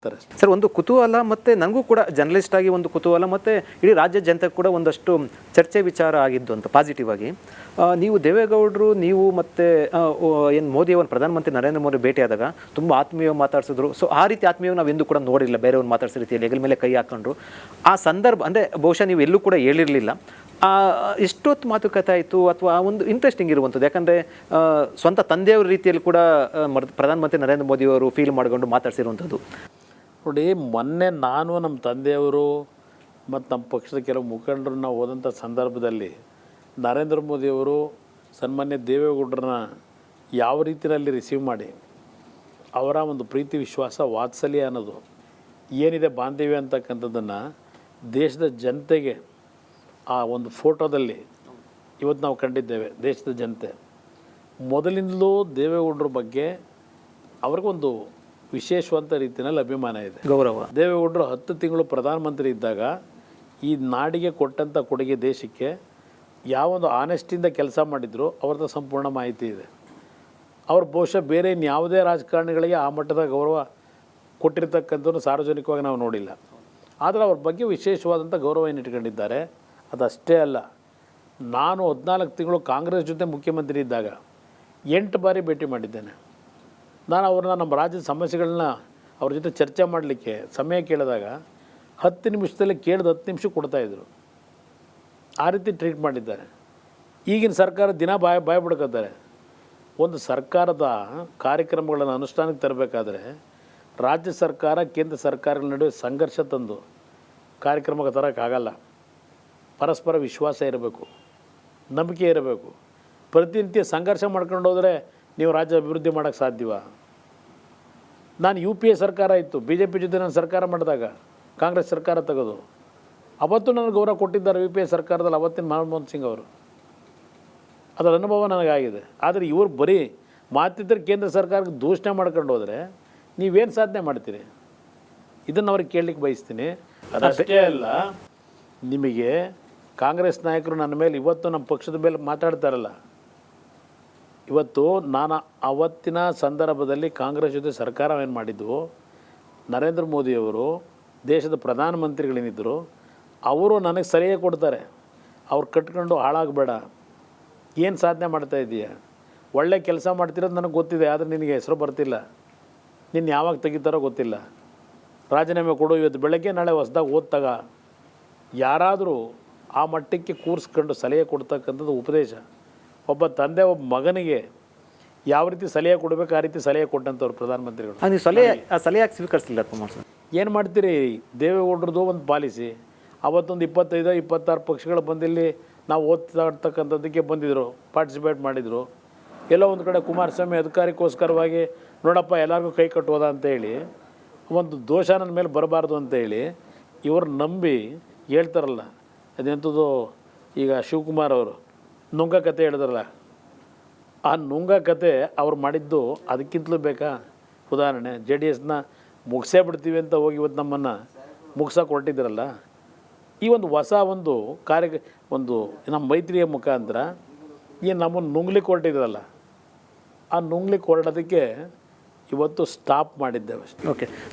Sir, ಒಂದು ಕುತೂಹಲ ಮತ್ತು ನನಗೂ ಕೂಡ ಜರ್ನಲಿಸ್ಟ್ ಆಗಿ ಒಂದು ಕುತೂಹಲ ಮತ್ತು ಇಡೀ ರಾಜ್ಯ ಜನತೆ ಕೂಡ ಒಂದಷ್ಟು ಚರ್ಚೆ ವಿಚಾರ ಆಗಿದ್ದು ಅಂತ ಪಾಸಿಟಿವ್ ಆಗಿ ನೀವು ದೇವೇಗೌಡರು ನೀವು ಮತ್ತು ಏನು ಮೋದಿಯವರ ಪ್ರಧಾನಮಂತ್ರಿ ನರೇಂದ್ರ ಮೋದಿ ಭೇಟಿಯಾದಾಗ ತುಂಬ ಆತ್ಮೀಯ ಮಾತಾಡ್ಸಿದ್ರು. ಸೊ ಆ ರೀತಿ ಆತ್ಮೀಯ ನಾವು ಎಂದೂ ಕೂಡ ನೋಡಿಲ್ಲ, ಬೇರೆಯವ್ರು ಮಾತಾಡ್ಸೋ ರೀತಿಯಲ್ಲಿ ಹೆಗಲ ಮೇಲೆ ಕೈ ಹಾಕೊಂಡ್ರು. ಆ ಸಂದರ್ಭ ಅಂದರೆ ಬಹುಶಃ ನೀವು ಎಲ್ಲೂ ಕೂಡ ಹೇಳಿರಲಿಲ್ಲ. ಎಷ್ಟೊತ್ತು ಮಾತುಕತೆ ಆಯಿತು ಅಥವಾ ಒಂದು ಇಂಟ್ರೆಸ್ಟಿಂಗ್ ಇರುವಂಥದ್ದು, ಯಾಕಂದರೆ ಸ್ವಂತ ತಂದೆಯವ್ರ ರೀತಿಯಲ್ಲಿ ಕೂಡ ಪ್ರಧಾನಮಂತ್ರಿ ನರೇಂದ್ರ ಮೋದಿಯವರು ಫೀಲ್ ಮಾಡಿಕೊಂಡು ಮಾತಾಡ್ಸಿರುವಂಥದ್ದು. ನೋಡಿ, ಮೊನ್ನೆ ನಾನು ನಮ್ಮ ತಂದೆಯವರು ಮತ್ತು ನಮ್ಮ ಪಕ್ಷದ ಕೆಲವು ಮುಖಂಡರನ್ನ ಹೋದಂಥ ಸಂದರ್ಭದಲ್ಲಿ ನರೇಂದ್ರ ಮೋದಿಯವರು ಸನ್ಮಾನ್ಯ ದೇವೇಗೌಡರನ್ನ ಯಾವ ರೀತಿಯಲ್ಲಿ ರಿಸೀವ್ ಮಾಡಿ ಅವರ ಒಂದು ಪ್ರೀತಿ ವಿಶ್ವಾಸ ವಾತ್ಸಲ್ಯ ಅನ್ನೋದು ಏನಿದೆ ಬಾಂಧವ್ಯ ಅಂತಕ್ಕಂಥದ್ದನ್ನು ದೇಶದ ಜನತೆಗೆ ಆ ಒಂದು ಫೋಟೋದಲ್ಲಿ ಇವತ್ತು ನಾವು ಕಂಡಿದ್ದೇವೆ. ದೇಶದ ಜನತೆ ಮೊದಲಿಂದಲೂ ದೇವೇಗೌಡರ ಬಗ್ಗೆ ಅವ್ರಿಗೊಂದು ವಿಶೇಷವಂತ ರೀತಿಯಲ್ಲಿ ಅಭಿಮಾನ ಇದೆ, ಗೌರವ. ದೇವೇಗೌಡರು 10 ತಿಂಗಳು ಪ್ರಧಾನಮಂತ್ರಿ ಇದ್ದಾಗ ಈ ನಾಡಿಗೆ ಕೊಟ್ಟಂಥ ಕೊಡುಗೆ, ದೇಶಕ್ಕೆ ಯಾವೊಂದು ಆನೆಸ್ಟಿಂದ ಕೆಲಸ ಮಾಡಿದ್ರು ಅವ್ರದ್ದು ಸಂಪೂರ್ಣ ಮಾಹಿತಿ ಇದೆ. ಅವ್ರು ಬಹುಶಃ ಬೇರೆ ಇನ್ಯಾವುದೇ ರಾಜಕಾರಣಿಗಳಿಗೆ ಆ ಮಟ್ಟದ ಗೌರವ ಕೊಟ್ಟಿರ್ತಕ್ಕಂಥದ್ದು ಸಾರ್ವಜನಿಕವಾಗಿ ನಾವು ನೋಡಿಲ್ಲ. ಆದರೆ ಅವ್ರ ಬಗ್ಗೆ ವಿಶೇಷವಾದಂಥ ಗೌರವ ಇಟ್ಕೊಂಡಿದ್ದಾರೆ. ಅದಷ್ಟೇ ಅಲ್ಲ, ನಾನು 14 ತಿಂಗಳು ಕಾಂಗ್ರೆಸ್ ಜೊತೆ ಮುಖ್ಯಮಂತ್ರಿ ಇದ್ದಾಗ 8 ಬಾರಿ ಭೇಟಿ ಮಾಡಿದ್ದೇನೆ. ನಾನು ಅವ್ರನ್ನ ನಮ್ಮ ರಾಜ್ಯದ ಸಮಸ್ಯೆಗಳನ್ನ ಅವ್ರ ಜೊತೆ ಚರ್ಚೆ ಮಾಡಲಿಕ್ಕೆ ಸಮಯ ಕೇಳಿದಾಗ 10 ನಿಮಿಷದಲ್ಲಿ ಕೇಳಿದ 10 ನಿಮಿಷ ಕೊಡ್ತಾಯಿದ್ರು. ಆ ರೀತಿ ಟ್ರೀಟ್ ಮಾಡಿದ್ದಾರೆ. ಈಗಿನ ಸರ್ಕಾರ ದಿನ ಬಾಯಿ ಬಿಡ್ಕೊತಾರೆ. ಒಂದು ಸರ್ಕಾರದ ಕಾರ್ಯಕ್ರಮಗಳನ್ನು ಅನುಷ್ಠಾನಕ್ಕೆ ತರಬೇಕಾದ್ರೆ ರಾಜ್ಯ ಸರ್ಕಾರ ಕೇಂದ್ರ ಸರ್ಕಾರಗಳ ನಡುವೆ ಸಂಘರ್ಷ ತಂದು ಕಾರ್ಯಕ್ರಮಕ್ಕೆ ತರೋಕ್ಕಾಗಲ್ಲ. ಪರಸ್ಪರ ವಿಶ್ವಾಸ ಇರಬೇಕು, ನಂಬಿಕೆ ಇರಬೇಕು. ಪ್ರತಿನಿತ್ಯ ಸಂಘರ್ಷ ಮಾಡ್ಕೊಂಡು ಹೋದರೆ ನೀವು ರಾಜ್ಯ ಅಭಿವೃದ್ಧಿ ಮಾಡೋಕ್ಕೆ ಸಾಧ್ಯವ? ನಾನು UPA ಸರ್ಕಾರ ಇತ್ತು, BJP ಜೊತೆ ನಾನು ಸರ್ಕಾರ ಮಾಡಿದಾಗ ಕಾಂಗ್ರೆಸ್ ಸರ್ಕಾರ ತೆಗೆದು ಅವತ್ತು ನನಗೆ ಗೌರವ ಕೊಟ್ಟಿದ್ದಾರೆ UPA ಸರ್ಕಾರದಲ್ಲಿ ಅವತ್ತಿನ ಮನಮೋಹನ್ ಸಿಂಗ್ ಅವರು. ಅದರ ಅನುಭವ ನನಗಾಗಿದೆ. ಆದರೆ ಇವರು ಬರೀ ಮಾತಿದ್ದರೆ ಕೇಂದ್ರ ಸರ್ಕಾರಕ್ಕೆ ದೂಷಣೆ ಮಾಡ್ಕೊಂಡು ಹೋದರೆ ನೀವೇನು ಸಾಧನೆ ಮಾಡ್ತೀರಿ? ಇದನ್ನು ಅವ್ರಿಗೆ ಕೇಳಲಿಕ್ಕೆ ಬಯಸ್ತೀನಿ. ಅದಷ್ಟೇ ಅಲ್ಲ, ನಿಮಗೆ ಕಾಂಗ್ರೆಸ್ ನಾಯಕರು ನನ್ನ ಮೇಲೆ ಇವತ್ತು ನಮ್ಮ ಪಕ್ಷದ ಮೇಲೆ ಮಾತಾಡ್ತಾರಲ್ಲ, ಇವತ್ತು ನಾನು ಅವತ್ತಿನ ಸಂದರ್ಭದಲ್ಲಿ ಕಾಂಗ್ರೆಸ್ ಜೊತೆ ಸರ್ಕಾರ ಏನು ಮಾಡಿದ್ವು, ನರೇಂದ್ರ ಮೋದಿಯವರು ದೇಶದ ಪ್ರಧಾನಮಂತ್ರಿಗಳೇನಿದ್ದರು ಅವರು ನನಗೆ ಸರಿಯಾಗಿ ಕೊಡ್ತಾರೆ. ಅವ್ರು ಕಟ್ಕೊಂಡು ಹಾಳಾಗಬೇಡ, ಏನು ಸಾಧನೆ ಮಾಡ್ತಾಯಿದ್ದೀಯ, ಒಳ್ಳೆ ಕೆಲಸ ಮಾಡ್ತಿರೋದು ನನಗೆ ಗೊತ್ತಿದೆ, ಆದರೆ ನಿನಗೆ ಹೆಸರು ಬರ್ತಿಲ್ಲ, ನಿನ್ನ ಯಾವಾಗ ತೆಗಿತಾರೋ ಗೊತ್ತಿಲ್ಲ, ರಾಜೀನಾಮೆ ಕೊಡು, ಇವತ್ತು ಬೆಳಗ್ಗೆ ನಾಳೆ ಹೊಸ್ದಾಗಿ ಓದ್ತಾಗ. ಯಾರಾದರೂ ಆ ಮಟ್ಟಕ್ಕೆ ಕೂರಿಸ್ಕೊಂಡು ಸಲಹೆ ಕೊಡ್ತಕ್ಕಂಥದ್ದು ಉಪದೇಶ. ಒಬ್ಬ ತಂದೆ ಒಬ್ಬ ಮಗನಿಗೆ ಯಾವ ರೀತಿ ಸಲಹೆ ಕೊಡಬೇಕು ಆ ರೀತಿ ಸಲಹೆ ಕೊಟ್ಟಂಥವ್ರು ಪ್ರಧಾನಮಂತ್ರಿಗಳು. ನೀವು ಸಲಹೆ ಸ್ವೀಕರಿಸಲಿಲ್ಲ ಕುಮಾರ್ ಸರ್? ಏನು ಮಾಡ್ತೀರಿ? ದೇವೇಗೌಡರದು ಒಂದು ಪಾಲಿಸಿ. ಅವತ್ತೊಂದು 25-26 ಪಕ್ಷಗಳು ಬಂದಿಲ್ಲಿ ನಾವು ಓದ್ತಾ ಇರ್ತಕ್ಕಂಥದ್ದಕ್ಕೆ ಬಂದಿದ್ದರು, ಪಾರ್ಟಿಸಿಪೇಟ್ ಮಾಡಿದರು. ಎಲ್ಲೋ ಒಂದು ಕಡೆ ಕುಮಾರಸ್ವಾಮಿ ಅಧಿಕಾರಕ್ಕೋಸ್ಕರವಾಗಿ ನೋಡಪ್ಪ ಎಲ್ಲರಿಗೂ ಕೈ ಕಟ್ಟೋದ ಅಂತೇಳಿ ಒಂದು ದೋಷ ನನ್ನ ಮೇಲೆ ಬರಬಾರ್ದು ಅಂತೇಳಿ ಇವರು ನಂಬಿ ಹೇಳ್ತಾರಲ್ಲ. ಅದೆಂಥದ್ದು ಈಗ ಶಿವಕುಮಾರ್ ಅವರು ನುಂಗ ಕತೆ ಹೇಳಿದ್ರಲ್ಲ, ಆ ನುಂಗ ಕತೆ ಅವ್ರು ಮಾಡಿದ್ದು ಅದಕ್ಕಿಂತಲೂ ಬೇಕಾ ಉದಾಹರಣೆ? JDSನ ಮುಗಿಸೇ ಬಿಡ್ತೀವಿ ಅಂತ ಹೋಗಿ ಇವತ್ತು ನಮ್ಮನ್ನು ಮುಗ್ಸೋಕೆ ಹೊರಟಿದ್ರಲ್ಲ. ಈ ಒಂದು ಹೊಸ ಒಂದು ಒಂದು ನಮ್ಮ ಮೈತ್ರಿಯ ಮುಖಾಂತರ ಈ ನಮ್ಮನ್ನು ನುಂಗ್ಲಿಕ್ಕೆ ಹೊರಟಿದ್ರಲ್ಲ, ಆ ನುಂಗ್ಲಿಕ್ಕೆ ಹೊರಡೋದಕ್ಕೆ ಇವತ್ತು ಸ್ಟಾಪ್ ಮಾಡಿದ್ದೇವೆ. ಓಕೆ.